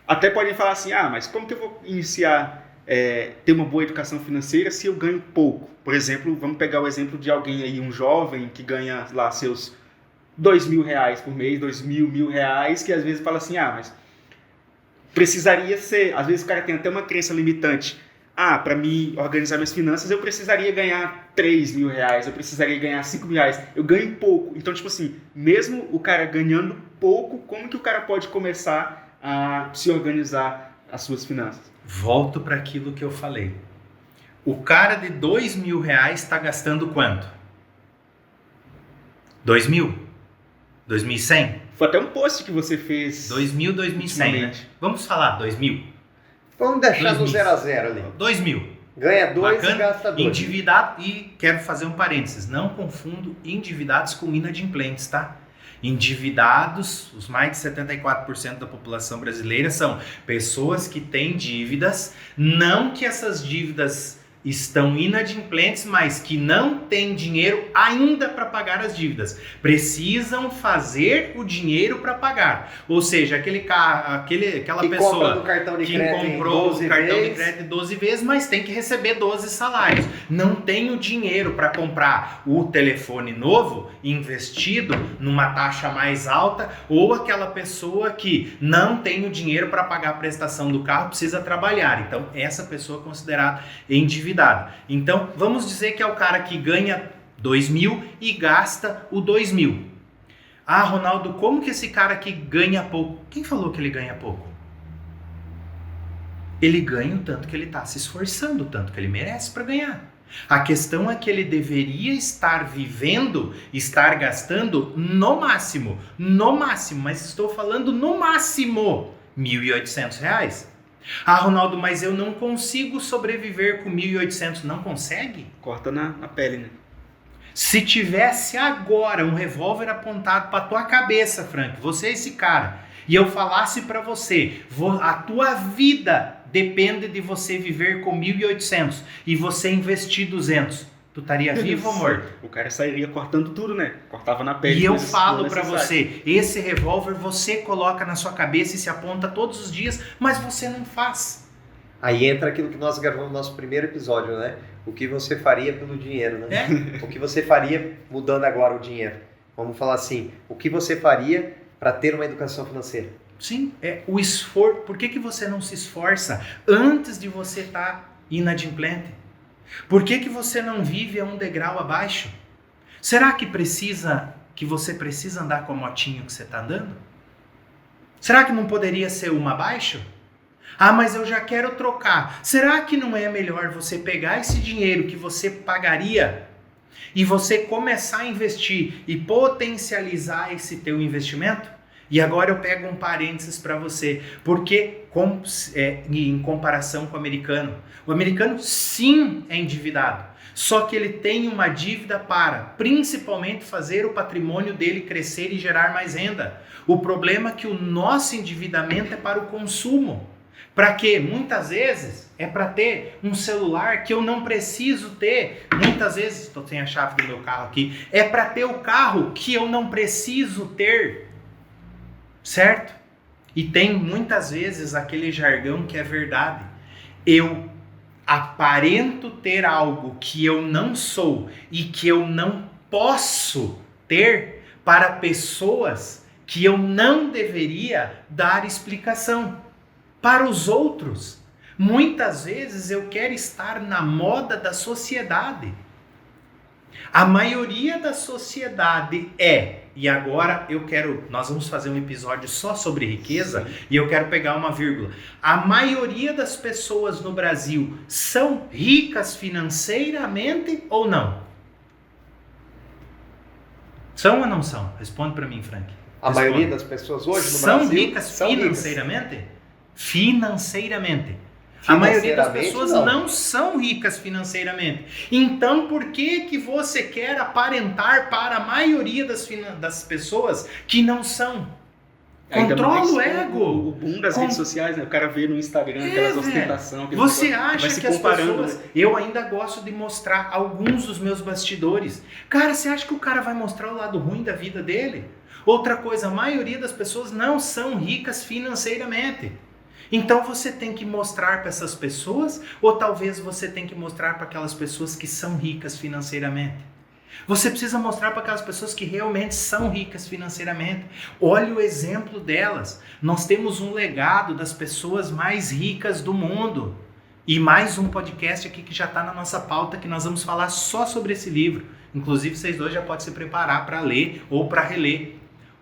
até podem falar assim, mas como que eu vou iniciar ter uma boa educação financeira se eu ganho pouco? Por exemplo, vamos pegar o exemplo de alguém aí, um jovem que ganha lá seus R$2.000 por mês, R$1.000, que às vezes fala assim, mas precisaria ser, às vezes o cara tem até uma crença limitante, para mim organizar minhas finanças eu precisaria ganhar R$3.000, eu precisaria ganhar R$5.000, eu ganho pouco. Então, mesmo o cara ganhando pouco, como que o cara pode começar a se organizar as suas finanças? Volto para aquilo que eu falei. O cara de R$2.000 está gastando quanto? 2.000? 2.100? Foi até um post que você fez. 2.000, 2.100, né? Vamos falar 2.000. Vamos deixar no 0 a 0 ali. 2.000. Ganha 2 e Bacana? gasta 2. Endividado, e quero fazer um parênteses, não confundo endividados com inadimplentes, tá? Endividados, os mais de 74% da população brasileira são pessoas que têm dívidas, não que essas dívidas estão inadimplentes, mas que não têm dinheiro ainda para pagar as dívidas. Precisam fazer o dinheiro para pagar. Ou seja, aquela pessoa que comprou o cartão de crédito 12 vezes, mas tem que receber 12 salários. Não tem o dinheiro para comprar o telefone novo, investido numa taxa mais alta, ou aquela pessoa que não tem o dinheiro para pagar a prestação do carro, precisa trabalhar. Então, essa pessoa é considerada endividada. Então, vamos dizer que é o cara que ganha 2.000 e gasta o 2.000. Ah, Ronaldo, como que esse cara que ganha pouco... Quem falou que ele ganha pouco? Ele ganha o tanto que ele está se esforçando, o tanto que ele merece para ganhar. A questão é que ele deveria estar vivendo, estar gastando no máximo, mas estou falando no máximo, R$1.800. Ah, Ronaldo, mas eu não consigo sobreviver com 1.800. Não consegue? Corta na pele, né? Se tivesse agora um revólver apontado para tua cabeça, Frank, você é esse cara, e eu falasse para você, a tua vida depende de você viver com 1.800 e você investir 200. Tu estaria vivo ou morto? O cara sairia cortando tudo, né? Cortava na pele. E eu falo pra você, esse revólver você coloca na sua cabeça e se aponta todos os dias, mas você não faz. Aí entra aquilo que nós gravamos no nosso primeiro episódio, né? O que você faria pelo dinheiro, né? O que você faria mudando agora o dinheiro. Vamos falar assim, o que você faria para ter uma educação financeira? Sim, o esforço. Por que você não se esforça antes de você estar inadimplente? Por que você não vive a um degrau abaixo? Será que você precisa andar com a motinha que você está andando? Será que não poderia ser uma abaixo? Ah, mas eu já quero trocar. Será que não é melhor você pegar esse dinheiro que você pagaria e você começar a investir e potencializar esse teu investimento? E agora eu pego um parênteses para você, porque em comparação com o americano sim é endividado, só que ele tem uma dívida para, principalmente, fazer o patrimônio dele crescer e gerar mais renda. O problema é que o nosso endividamento é para o consumo. Para quê? Muitas vezes é para ter um celular que eu não preciso ter. Muitas vezes, estou sem a chave do meu carro aqui, é para ter o carro que eu não preciso ter. Certo? E tem muitas vezes aquele jargão que é verdade. Eu aparento ter algo que eu não sou e que eu não posso ter para pessoas que eu não deveria dar explicação. Para os outros, muitas vezes eu quero estar na moda da sociedade. A maioria da sociedade e agora nós vamos fazer um episódio só sobre riqueza. Sim. E eu quero pegar uma vírgula. A maioria das pessoas no Brasil são ricas financeiramente ou não? São ou não são? Responde para mim, Frank. A maioria das pessoas hoje no Brasil são ricas financeiramente? Financeiramente. A maioria das pessoas não são ricas financeiramente. Então, por que você quer aparentar para a maioria das pessoas que não são? Controla o ego. O boom das redes sociais, né? O cara vê no Instagram aquelas ostentação. Você acha que as pessoas... Né? Eu ainda gosto de mostrar alguns dos meus bastidores. Cara, você acha que o cara vai mostrar o lado ruim da vida dele? Outra coisa, a maioria das pessoas não são ricas financeiramente. Então você tem que mostrar para essas pessoas, ou talvez você tem que mostrar para aquelas pessoas que são ricas financeiramente. Você precisa mostrar para aquelas pessoas que realmente são ricas financeiramente. Olha o exemplo delas. Nós temos um legado das pessoas mais ricas do mundo. E mais um podcast aqui que já está na nossa pauta, que nós vamos falar só sobre esse livro. Inclusive vocês dois já podem se preparar para ler ou para reler.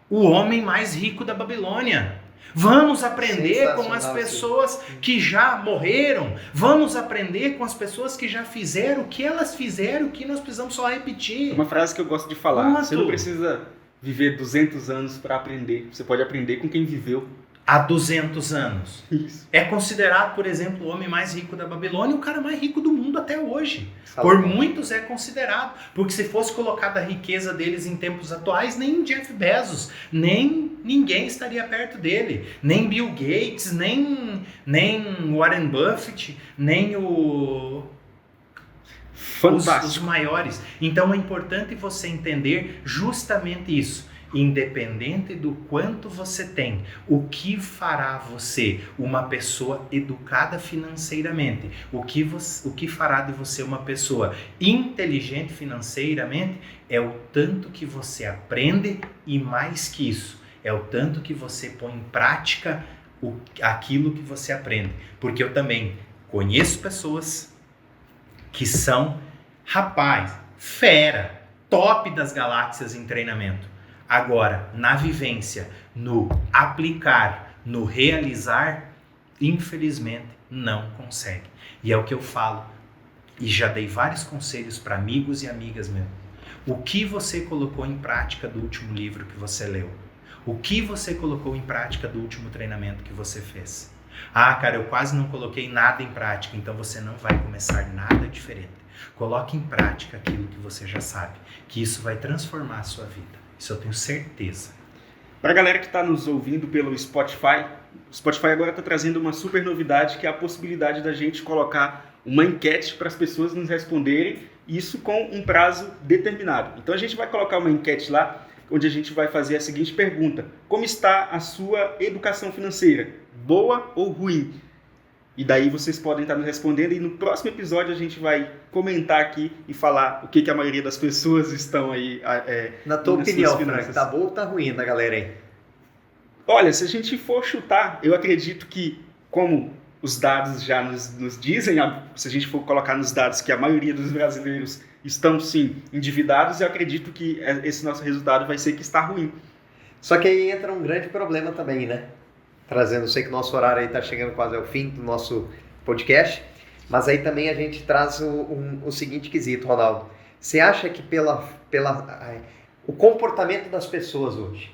O Homem Mais Rico da Babilônia. Vamos aprender com as pessoas que já morreram. Vamos aprender com as pessoas que já fizeram o que elas fizeram, o que nós precisamos só repetir. Uma frase que eu gosto de falar. Você não precisa viver 200 anos para aprender. Você pode aprender com quem viveu há 200 anos. Isso. É considerado, por exemplo, o homem mais rico da Babilônia, o cara mais rico do mundo até hoje. Salomão. Por muitos é considerado, porque se fosse colocada a riqueza deles em tempos atuais, nem Jeff Bezos, nem ninguém estaria perto dele, nem Bill Gates, nem Warren Buffett, nem os Fantástico. maiores. Então é importante você entender justamente isso. Independente do quanto você tem, o que fará você uma pessoa educada financeiramente? O que fará de você uma pessoa inteligente financeiramente é o tanto que você aprende e mais que isso, é o tanto que você põe em prática aquilo que você aprende. Porque eu também conheço pessoas que são, rapaz, fera, top das galáxias em treinamento. Agora, na vivência, no aplicar, no realizar, infelizmente, não consegue. E é o que eu falo, e já dei vários conselhos para amigos e amigas meus. O que você colocou em prática do último livro que você leu? O que você colocou em prática do último treinamento que você fez? Ah, cara, eu quase não coloquei nada em prática, então você não vai começar nada diferente. Coloque em prática aquilo que você já sabe, que isso vai transformar a sua vida. Isso eu tenho certeza. Para a galera que está nos ouvindo pelo Spotify, o Spotify agora está trazendo uma super novidade, que é a possibilidade da gente colocar uma enquete para as pessoas nos responderem, isso com um prazo determinado. Então a gente vai colocar uma enquete lá, onde a gente vai fazer a seguinte pergunta: como está a sua educação financeira? Boa ou ruim? E daí vocês podem estar nos respondendo, e no próximo episódio a gente vai comentar aqui e falar o que a maioria das pessoas estão aí Na tua opinião, Frank, finanças. tá bom ou tá ruim da galera aí? Olha, se a gente for chutar, eu acredito que, como os dados já nos dizem, se a gente for colocar nos dados que a maioria dos brasileiros estão, sim, endividados, eu acredito que esse nosso resultado vai ser que está ruim. Só que aí entra um grande problema também, né? Trazendo, sei que o nosso horário aí está chegando quase ao fim do nosso podcast, mas aí também a gente traz o seguinte quesito, Ronaldo. Você acha que o comportamento das pessoas hoje,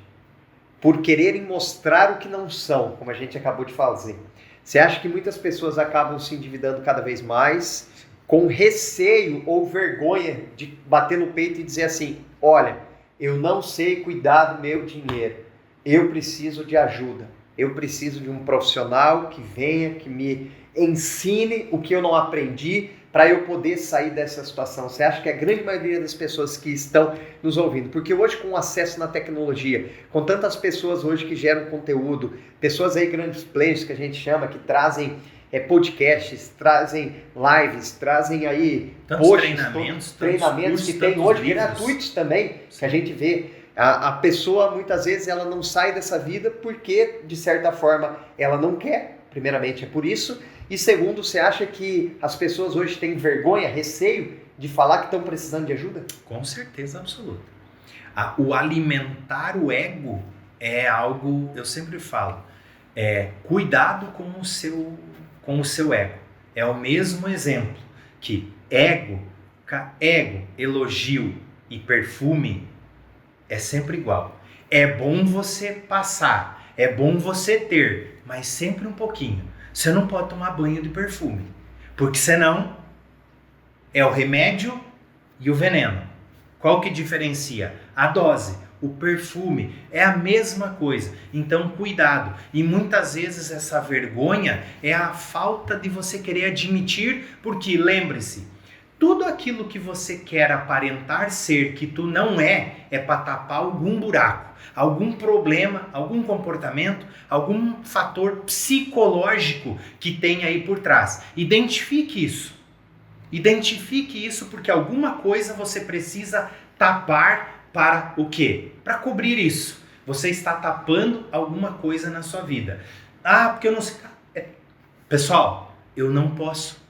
por quererem mostrar o que não são, como a gente acabou de fazer, você acha que muitas pessoas acabam se endividando cada vez mais, com receio ou vergonha de bater no peito e dizer assim: olha, eu não sei cuidar do meu dinheiro, eu preciso de ajuda. Eu preciso de um profissional que venha, que me ensine o que eu não aprendi para eu poder sair dessa situação. Você acha que a grande maioria das pessoas que estão nos ouvindo, porque hoje com o acesso na tecnologia, com tantas pessoas hoje que geram conteúdo, pessoas aí grandes players que a gente chama, que trazem podcasts, trazem lives, trazem aí tantos posts, treinamentos que tem hoje livros. gratuitos também, que a gente vê. A pessoa, muitas vezes, ela não sai dessa vida porque, de certa forma, ela não quer. Primeiramente, é por isso. E segundo, você acha que as pessoas hoje têm vergonha, receio de falar que estão precisando de ajuda? Com certeza absoluta. O alimentar o ego é algo, eu sempre falo, cuidado com o seu ego. É o mesmo exemplo que ego, elogio e perfume é sempre igual. É bom você passar, é bom você ter, mas sempre um pouquinho. Você não pode tomar banho de perfume, porque senão é o remédio e o veneno. Qual que diferencia? A dose. O perfume é a mesma coisa. Então, cuidado. E muitas vezes essa vergonha é a falta de você querer admitir, porque lembre-se, tudo aquilo que você quer aparentar ser que tu não é para tapar algum buraco, algum problema, algum comportamento, algum fator psicológico que tem aí por trás. Identifique isso. Identifique isso, porque alguma coisa você precisa tapar para o quê? Para cobrir isso. Você está tapando alguma coisa na sua vida. Ah, porque eu não sei. Pessoal, eu não posso.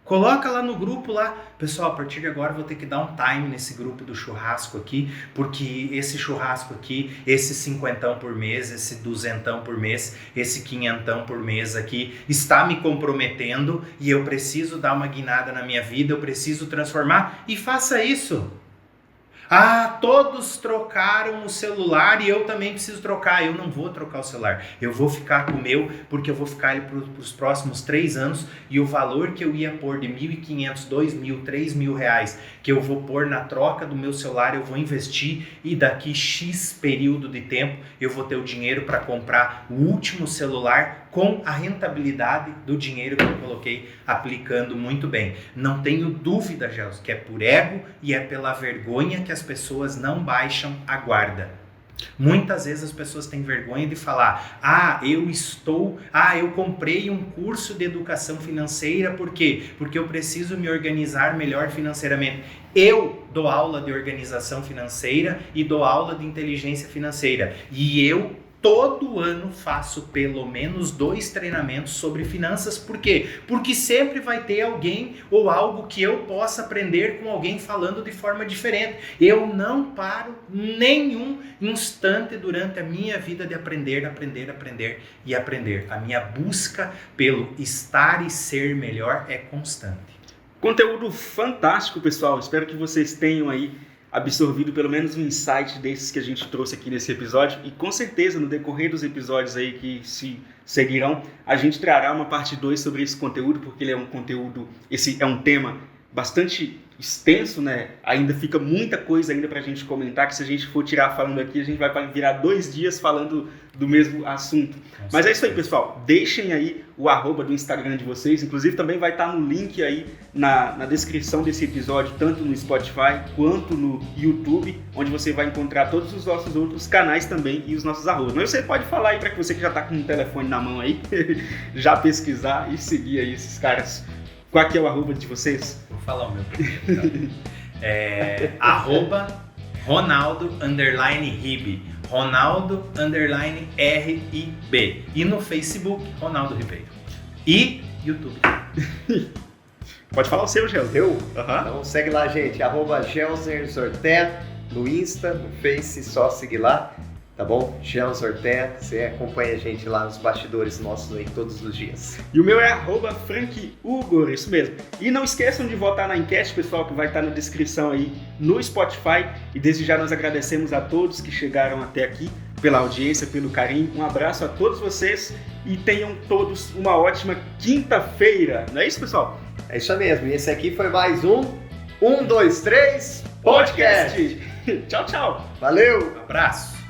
Coloca lá no grupo lá, pessoal, a partir de agora eu vou ter que dar um time nesse grupo do churrasco aqui, porque esse churrasco aqui, esse 50 por mês, esse 200 por mês, esse 500 por mês aqui, está me comprometendo e eu preciso dar uma guinada na minha vida, eu preciso transformar, e faça isso. Ah, todos trocaram o celular e eu também preciso trocar. Eu não vou trocar o celular. Eu vou ficar com o meu, porque eu vou ficar ele para os próximos 3 anos e o valor que eu ia pôr de R$1.500, R$2.000, R$3.000 que eu vou pôr na troca do meu celular, eu vou investir e daqui X período de tempo eu vou ter o dinheiro para comprar o último celular com a rentabilidade do dinheiro que eu coloquei aplicando muito bem. Não tenho dúvida, Gelson, que é por ego e é pela vergonha que as pessoas não baixam a guarda. Muitas vezes as pessoas têm vergonha de falar: eu comprei um curso de educação financeira, por quê? Porque eu preciso me organizar melhor financeiramente. Eu dou aula de organização financeira e dou aula de inteligência financeira. E eu todo ano faço pelo menos 2 treinamentos sobre finanças. Por quê? Porque sempre vai ter alguém ou algo que eu possa aprender com alguém falando de forma diferente. Eu não paro nenhum instante durante a minha vida de aprender. A minha busca pelo estar e ser melhor é constante. Conteúdo fantástico, pessoal. Espero que vocês tenham aí absorvido pelo menos um insight desses que a gente trouxe aqui nesse episódio, e com certeza no decorrer dos episódios aí que se seguirão, a gente trará uma parte 2 sobre esse conteúdo, porque ele é um conteúdo, esse é um tema bastante extenso, né? Ainda fica muita coisa ainda pra gente comentar, que se a gente for tirar falando aqui, a gente vai virar 2 dias falando do mesmo assunto. Mas é isso aí, pessoal. Deixem aí o @ do Instagram de vocês. Inclusive também vai estar no link aí na descrição desse episódio, tanto no Spotify quanto no YouTube, onde você vai encontrar todos os nossos outros canais também e os nossos arrobas. Mas você pode falar aí para você que já está com o telefone na mão aí, já pesquisar e seguir aí esses caras. Qual que é o @ de vocês? Vou falar o meu primeiro, então. @Ronaldo_Ribe. Ronaldo_RIB. E no Facebook, Ronaldo Ribeiro. E YouTube. Pode falar o seu, Gelson. Eu? Então segue lá, gente. @GelsnerSorté no Insta, no Face, só seguir lá. Tá bom? GelsnerSorté, você acompanha a gente lá nos bastidores nossos aí todos os dias. E o meu é @FrankUgor, isso mesmo. E não esqueçam de votar na enquete, pessoal, que vai estar na descrição aí no Spotify. E desde já nós agradecemos a todos que chegaram até aqui, pela audiência, pelo carinho. Um abraço a todos vocês e tenham todos uma ótima quinta-feira. Não é isso, pessoal? É isso mesmo. E esse aqui foi mais um 1, 2, 3 podcast. Tchau, tchau. Valeu! Um abraço.